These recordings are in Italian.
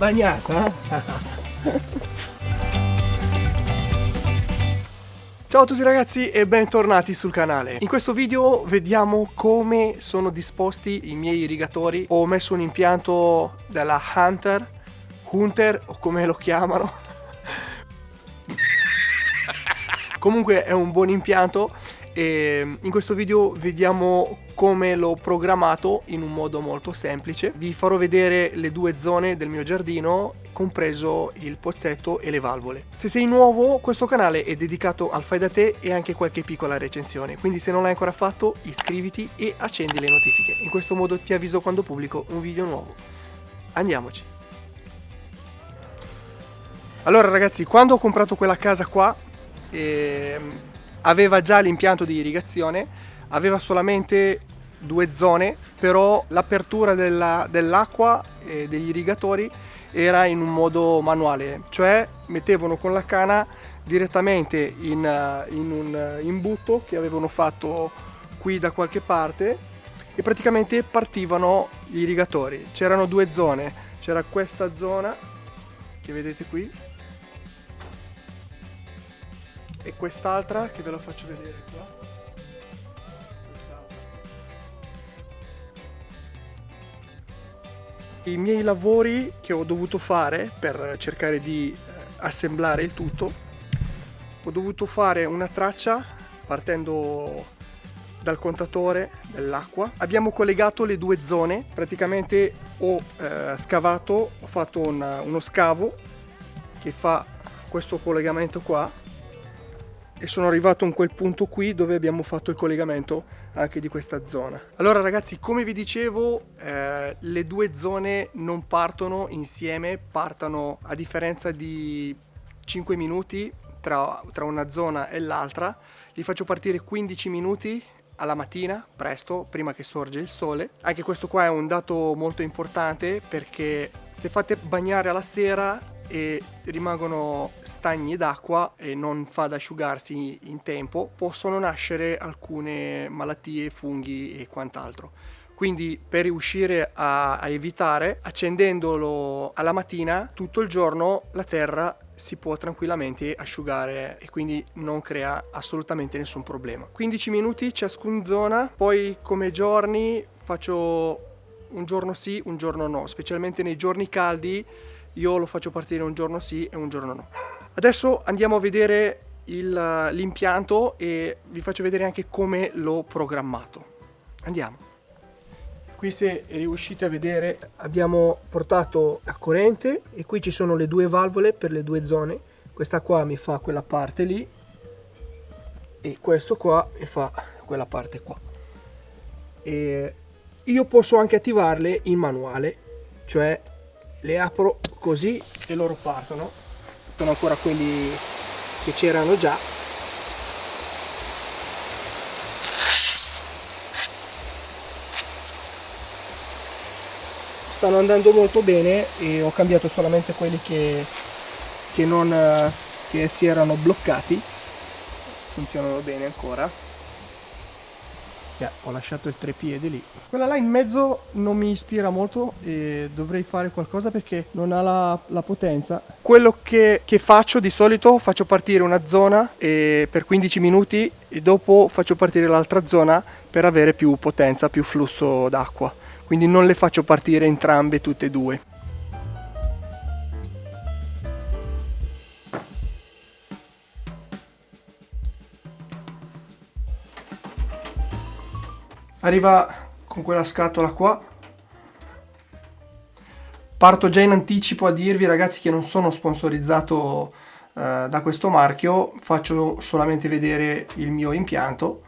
bagnata? Ciao a tutti ragazzi e bentornati sul canale. In questo video vediamo come sono disposti i miei irrigatori. Ho messo un impianto della Hunter o come lo chiamano. Comunque è un buon impianto e in questo video vediamo come l'ho programmato in un modo molto semplice. Vi farò vedere le due zone del mio giardino, compreso il pozzetto e le valvole. Se sei nuovo, questo canale è dedicato al fai da te e anche qualche piccola recensione, quindi se non l'hai ancora fatto iscriviti e accendi le notifiche. In questo modo ti avviso quando pubblico un video nuovo. Andiamoci. Allora ragazzi, quando ho comprato quella casa qua aveva già l'impianto di irrigazione, aveva solamente due zone, però l'apertura dell'acqua e degli irrigatori era in un modo manuale, cioè mettevano con la canna direttamente in un imbuto che avevano fatto qui da qualche parte e praticamente partivano gli irrigatori. C'erano due zone, c'era questa zona che vedete qui e quest'altra che ve la faccio vedere qua. I miei lavori che ho dovuto fare per cercare di assemblare il tutto, ho dovuto fare una traccia partendo dal contatore dell'acqua. Abbiamo collegato le due zone, praticamente ho scavato, ho fatto uno scavo che fa questo collegamento qua e sono arrivato in quel punto qui dove abbiamo fatto il collegamento anche di questa zona. Allora ragazzi, come vi dicevo, le due zone non partono insieme, partono a differenza di 5 minuti tra una zona e l'altra. Li faccio partire 15 minuti alla mattina, presto, prima che sorge il sole. Anche questo qua è un dato molto importante, perché se fate bagnare alla sera e rimangono stagni d'acqua e non fa ad asciugarsi in tempo, possono nascere alcune malattie, funghi e quant'altro. Quindi per riuscire a evitare, accendendolo alla mattina tutto il giorno, la terra si può tranquillamente asciugare e quindi non crea assolutamente nessun problema. 15 minuti ciascun zona. Poi come giorni faccio un giorno sì, un giorno no, specialmente nei giorni caldi io lo faccio partire un giorno sì e un giorno no. Adesso andiamo a vedere l'impianto e vi faccio vedere anche come l'ho programmato. Andiamo. Qui, se riuscite a vedere, abbiamo portato la corrente e qui ci sono le due valvole per le due zone. Questa qua mi fa quella parte lì e questo qua mi fa quella parte qua. E io posso anche attivarle in manuale, cioè le apro così e loro partono. Sono ancora quelli che c'erano già. Stanno andando molto bene e ho cambiato solamente quelli che si erano bloccati. Funzionano bene ancora. Ho lasciato il trepiede lì. Quella là in mezzo non mi ispira molto e dovrei fare qualcosa perché non ha la potenza. Quello che faccio di solito, faccio partire una zona per 15 minuti e dopo faccio partire l'altra zona per avere più potenza, più flusso d'acqua. Quindi non le faccio partire entrambe tutte e due. Arriva con quella scatola qua. Parto già in anticipo a dirvi ragazzi che non sono sponsorizzato da questo marchio, faccio solamente vedere il mio impianto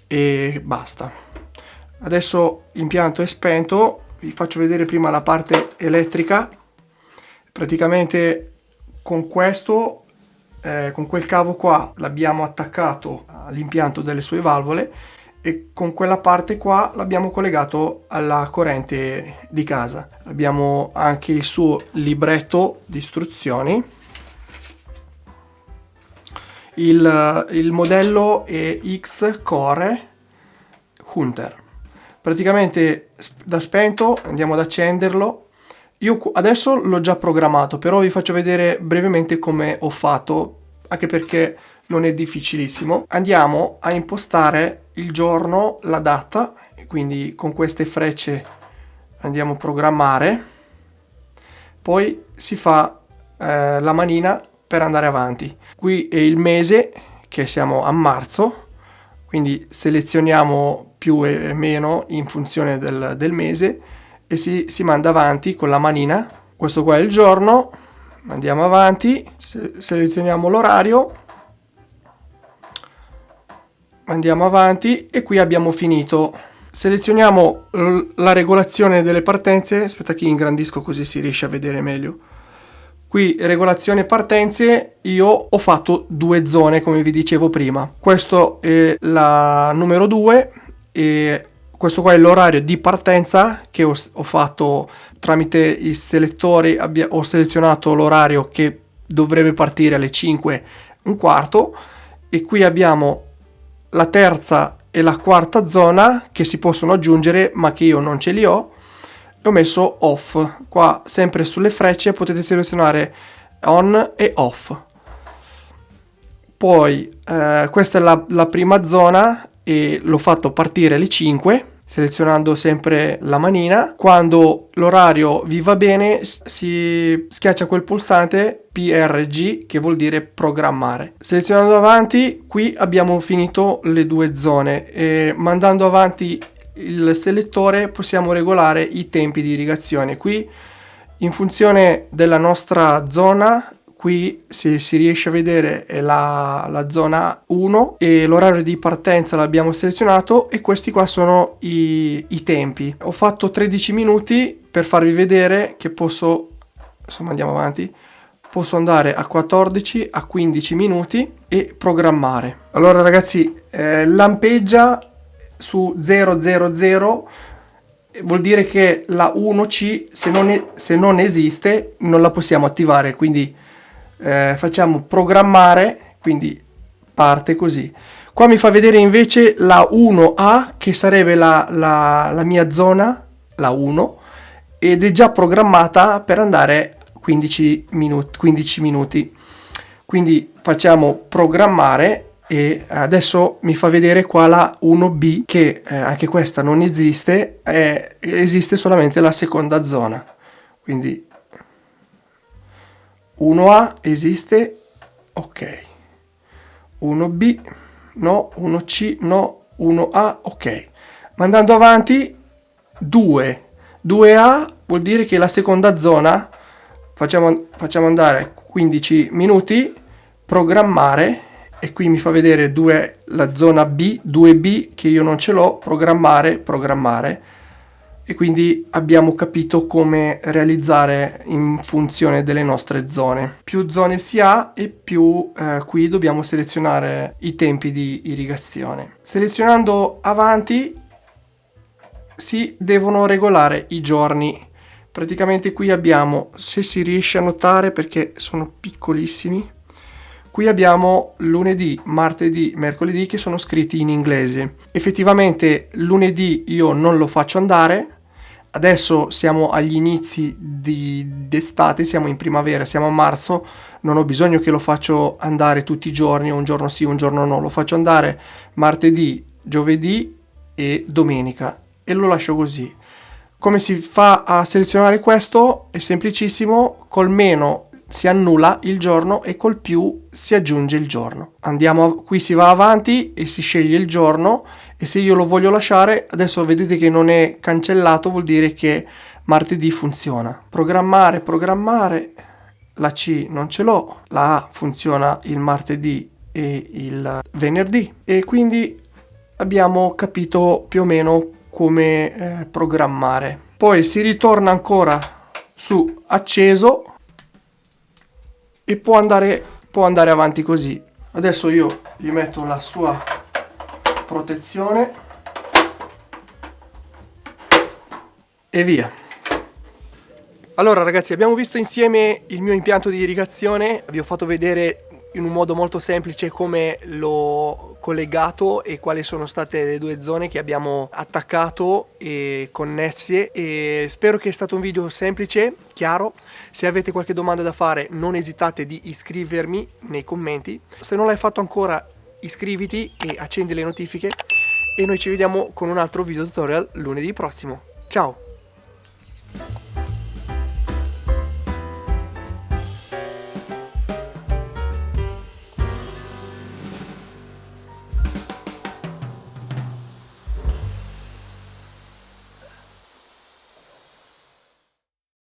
e basta. Adesso l'impianto è spento, vi faccio vedere prima la parte elettrica. Praticamente con questo, con quel cavo qua l'abbiamo attaccato all'impianto delle sue valvole e con quella parte qua l'abbiamo collegato alla corrente di casa. Abbiamo anche il suo libretto di istruzioni. Il modello è X-Core Hunter. Praticamente da spento andiamo ad accenderlo Io adesso l'ho già programmato, però vi faccio vedere brevemente come ho fatto, anche perché non è difficilissimo. Andiamo a impostare il giorno, la data, quindi con queste frecce andiamo a programmare, poi si fa la manina per andare avanti. Qui è il mese, che siamo a marzo, quindi selezioniamo più e meno in funzione del mese e si manda avanti con la manina. Questo qua è il giorno, andiamo avanti, selezioniamo l'orario, andiamo avanti e qui abbiamo finito. Selezioniamo la regolazione delle partenze, aspetta che ingrandisco così si riesce a vedere meglio. Qui regolazione partenze, io ho fatto 2 zone come vi dicevo prima. Questo è la numero 2 e questo qua è l'orario di partenza che ho fatto tramite i selettori. Ho selezionato l'orario che dovrebbe partire alle 5:15 e qui abbiamo la terza e la quarta zona che si possono aggiungere ma che io non ce li ho. Ho messo off. Qua sempre sulle frecce potete selezionare on e off. Poi questa è la prima zona e l'ho fatto partire alle 5 selezionando sempre la manina. Quando l'orario vi va bene si schiaccia quel pulsante PRG che vuol dire programmare. Selezionando avanti, qui abbiamo finito le 2 zone e mandando avanti il selettore possiamo regolare i tempi di irrigazione. Qui in funzione della nostra zona, qui se si riesce a vedere è la zona 1 e l'orario di partenza l'abbiamo selezionato e questi qua sono i tempi. Ho fatto 13 minuti per farvi vedere che posso, insomma andiamo avanti, posso andare a 14, a 15 minuti e programmare. Allora ragazzi, lampeggia su 000 vuol dire che la 1C se non esiste non la possiamo attivare, quindi facciamo programmare, quindi parte così. Qua mi fa vedere invece la 1A che sarebbe la mia zona, la 1, ed è già programmata per andare 15 minuti. Quindi facciamo programmare e adesso mi fa vedere qua la 1B che anche questa non esiste, esiste solamente la seconda zona. Quindi 1A esiste, ok, 1B no, 1C no, 1A ok. Ma andando avanti 2A vuol dire che la seconda zona facciamo andare 15 minuti, programmare, e qui mi fa vedere la zona B, 2B che io non ce l'ho, programmare, e quindi abbiamo capito come realizzare in funzione delle nostre zone. Più zone si ha e più qui dobbiamo selezionare i tempi di irrigazione. Selezionando avanti si devono regolare i giorni. Praticamente qui abbiamo, se si riesce a notare perché sono piccolissimi, qui abbiamo lunedì, martedì, mercoledì che sono scritti in inglese. Effettivamente lunedì io non lo faccio andare. Adesso siamo agli inizi d'estate, siamo in primavera, siamo a marzo, non ho bisogno che lo faccio andare tutti i giorni, un giorno sì, un giorno no, lo faccio andare martedì, giovedì e domenica e lo lascio così. Come si fa a selezionare questo? È semplicissimo, col meno si annulla il giorno e col più si aggiunge il giorno. Qui si va avanti e si sceglie il giorno, e se io lo voglio lasciare, adesso vedete che non è cancellato, vuol dire che martedì funziona. Programmare, la C non ce l'ho, la A funziona il martedì e il venerdì, e quindi abbiamo capito più o meno come programmare. Poi si ritorna ancora su acceso e può andare avanti così. Adesso io gli metto la sua protezione e via. Allora ragazzi, abbiamo visto insieme il mio impianto di irrigazione, vi ho fatto vedere in un modo molto semplice come l'ho collegato e quali sono state le due zone che abbiamo attaccato e connesse, e spero che sia stato un video semplice, chiaro. Se avete qualche domanda da fare non esitate di iscrivermi nei commenti, se non l'hai fatto ancora iscriviti e accendi le notifiche, e noi ci vediamo con un altro video tutorial lunedì prossimo. Ciao!